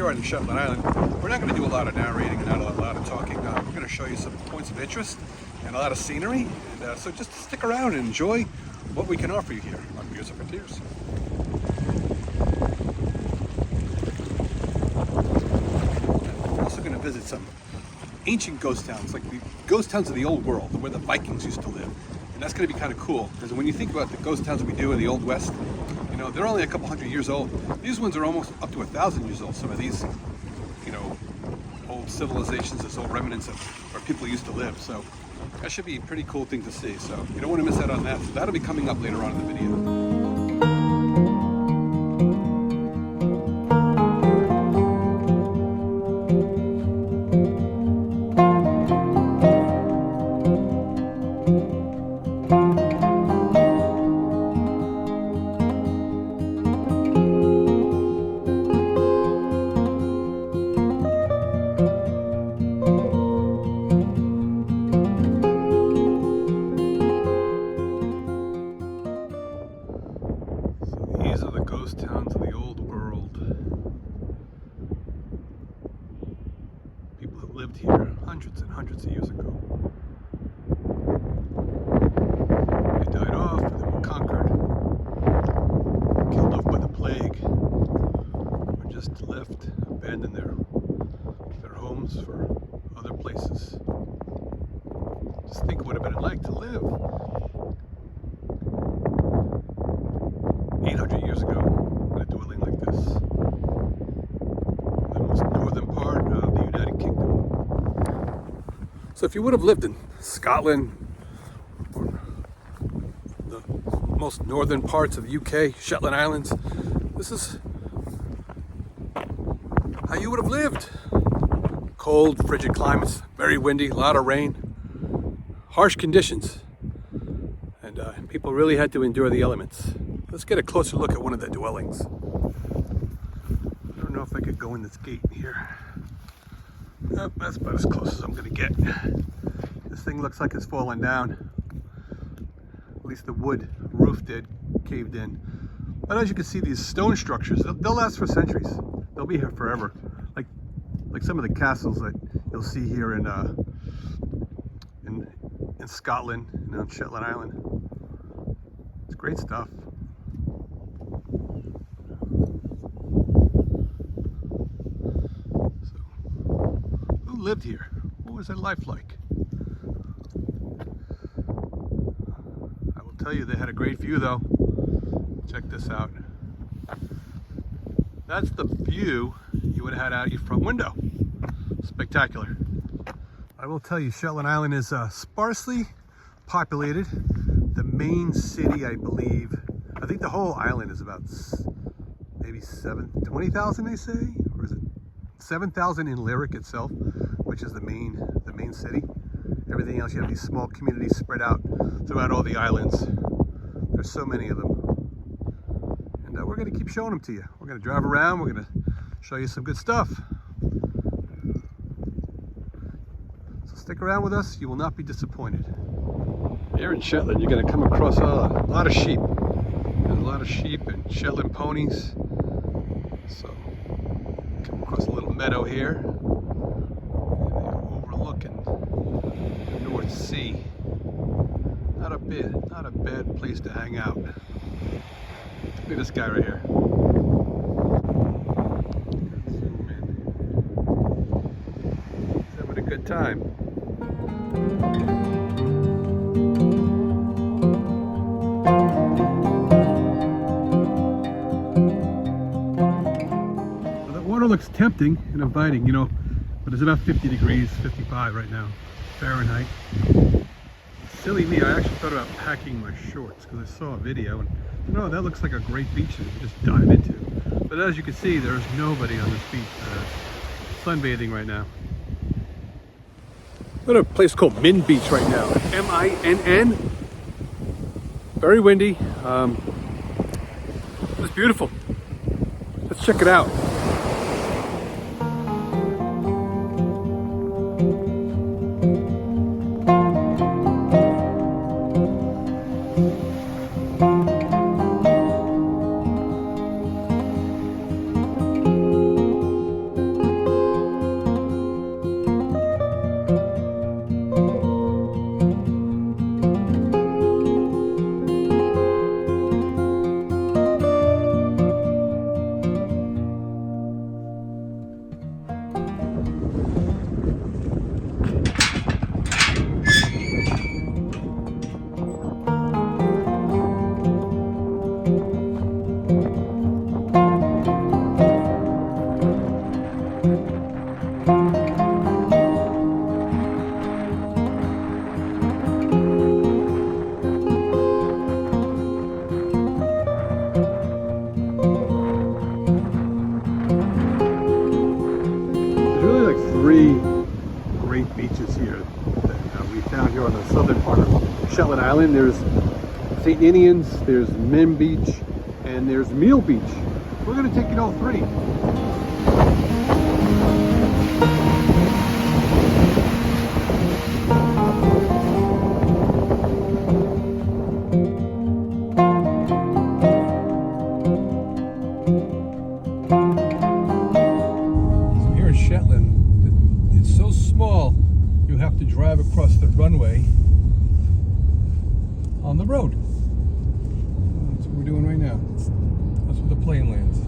here on Shetland Island, we're not going to do a lot of narrating and not a lot of talking. We're going to show you some points of interest and a lot of scenery. And so just stick around and enjoy what we can offer you here on Beers and Frontiers. We're also going to visit some ancient ghost towns, like the ghost towns of the old world, where the Vikings used to live. And that's going to be kind of cool, because when you think about the ghost towns that we do in the Old West, you know, they're only a couple hundred years old. These ones are almost up to 1,000 years old. Some of these, you know, old civilizations, this old remnants of where people used to live. So that should be a pretty cool thing to see. So you don't want to miss out on that. So that'll be coming up later on in the video. These are the ghost towns of the old world. People that lived here hundreds and hundreds of years ago. They died off, or they were conquered, killed off by the plague, or just left, abandoned their homes for other places. Just think what it would have been like to live 800 years ago in a dwelling like this. The most northern part of the United Kingdom. So if you would have lived in Scotland, or the most northern parts of the UK, Shetland Islands, this is how you would have lived. Cold, frigid climates, very windy, a lot of rain, harsh conditions, and people really had to endure the elements. Let's get a closer look at one of the dwellings. I don't know if I could go in this gate here. Oh, that's about as close as I'm going to get. This thing looks like it's fallen down. At least the wood roof did, caved in. But as you can see, these stone structures, they'll last for centuries. They'll be here forever. Like some of the castles that you'll see here in Scotland and on Shetland Island. It's great stuff. Who lived here? What was their life like? I will tell you, they had a great view though. Check this out. That's the view you would have had out your front window. Spectacular. I will tell you, Shetland Island is sparsely populated. The main city, I believe, I think the whole island is about maybe 20,000 they say, or is it 7,000 in Lyric itself, which is the main city. Everything else, you have these small communities spread out throughout all the islands. There's so many of them, and we're going to keep showing them to you. We're going to drive around. We're going to show you some good stuff. So stick around with us. You will not be disappointed. Here in Shetland, you're going to come across a lot of sheep. There's a lot of sheep and Shetland ponies. So, come across a little meadow here. And they're overlooking the North Sea. Not a bad place to hang out. Look at this guy right here. Zoom in. He's having a good time. Looks tempting and inviting, you know, but it's about 50 degrees, 55 right now, Fahrenheit. Silly me, I actually thought about packing my shorts because I saw a video and, you know, that looks like a great beach to just dive into. But as you can see, there's nobody on this beach sunbathing right now. We're at a place called Min Beach right now, M-I-N-N. Very windy. It's beautiful. Let's check it out. here on the southern part of Shetland Island. There's St. Ninians, there's Men Beach, and there's Meal Beach. We're going to take you to all three. So here in Shetland, it's so small, you have to drive across the runway on the road. That's what we're doing right now. That's where the plane lands.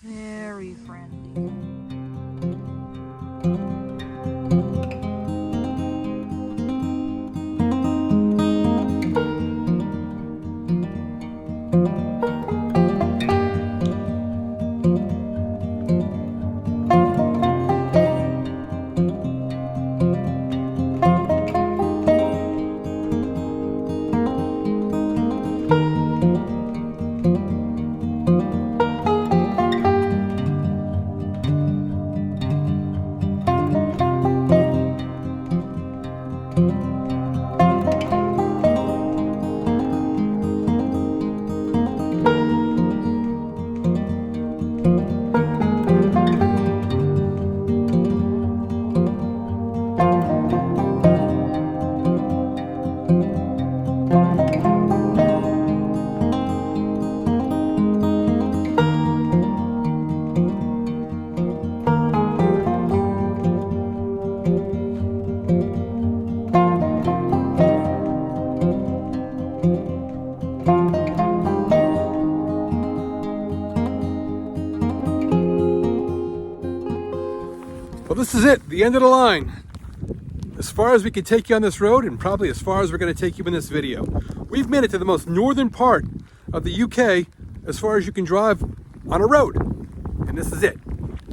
Very friendly. Well, this is it, the end of the line. As far as we can take you on this road, and probably as far as we're going to take you in this video. We've made it to the most northern part of the UK as far as you can drive on a road. And this is it.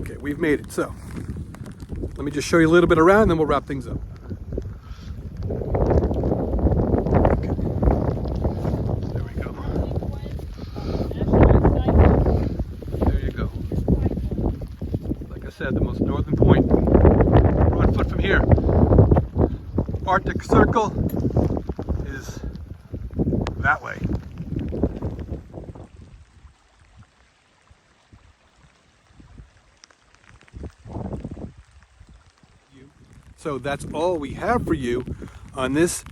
Okay, we've made it. So, let me just show you a little bit around, and then we'll wrap things up. Okay. There we go. There you go. Like I said, the most northern point. Broad foot from here. Arctic Circle is that way. So that's all we have for you on this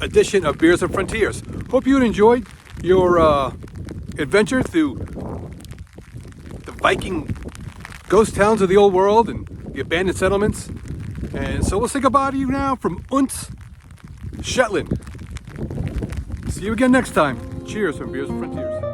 edition of Beers and Frontiers. Hope you enjoyed your adventure through the Viking ghost towns of the old world and the abandoned settlements. And so we'll say goodbye to you now from Shetland. See you again next time. Cheers from Beers and Frontiers.